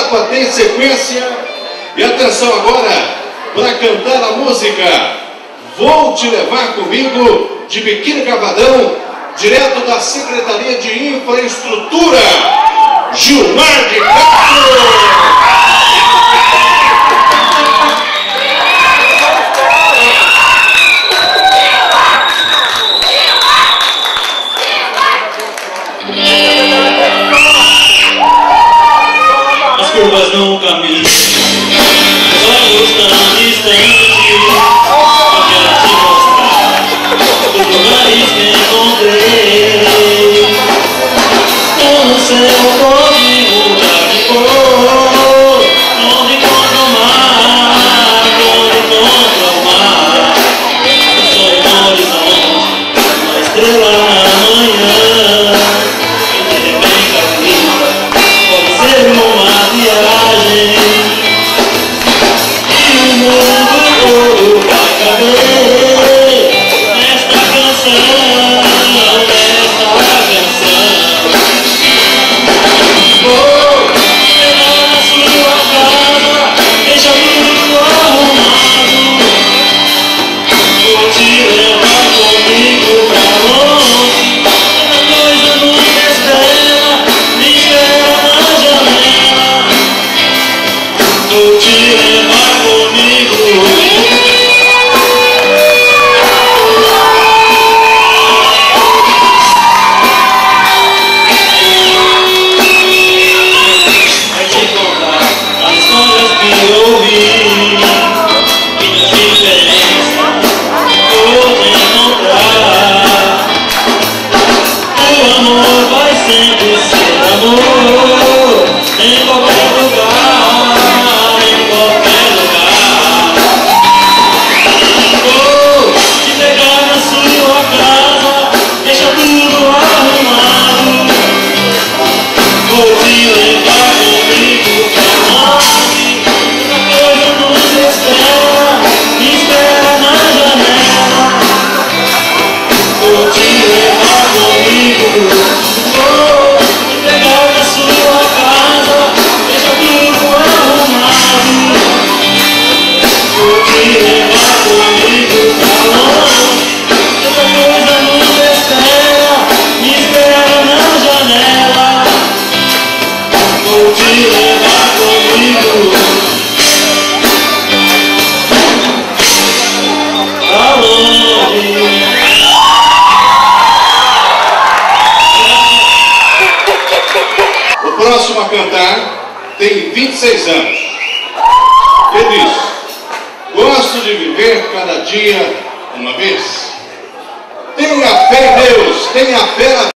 etapa tem sequência. E atenção agora para cantar a música Vou Te Levar Comigo, de Biquíni Cavadão, direto da Secretaria de Infraestrutura, Gilmar de Castro. As curvas no caminho, os olhos tão distantes, eu quero te mostrar os lugares que encontrei. No céu pode mudar de cor, onde encontro o mar, onde encontro o mar. Eu sou no horizonte, uma estrela na manhã, e de repente a vida pode ser uma viagem, e o mundo todo vai caber nesta canção, nesta canção. Vou chegar na sua casa, deixa tudo arrumado. Vou te levar comigo pra longe, tanta coisa nos espera, me espera na janela. Vou te levar comigo. Vai te contar as histórias que ouvi, minhas diferenças vou te encontrar. O amor vai sempre ser amor, em qualquer lugar, em qualquer lugar. Vou te pegar na sua casa, deixa tudo arrumado. Vou te levar comigo pra longe, tanta coisa nos espera, me espera na janela. Vou te levar comigo. Vou te pegar na sua casa, deixa tudo arrumado. Vou te levar comigo pra longe, tanta coisa nos espera, me espera na janela. Vou te levar comigo pra longe. O próximo a cantar tem 26 anos. Ele diz: gosto de viver cada dia uma vez. Tenha fé em Deus, tenha fé na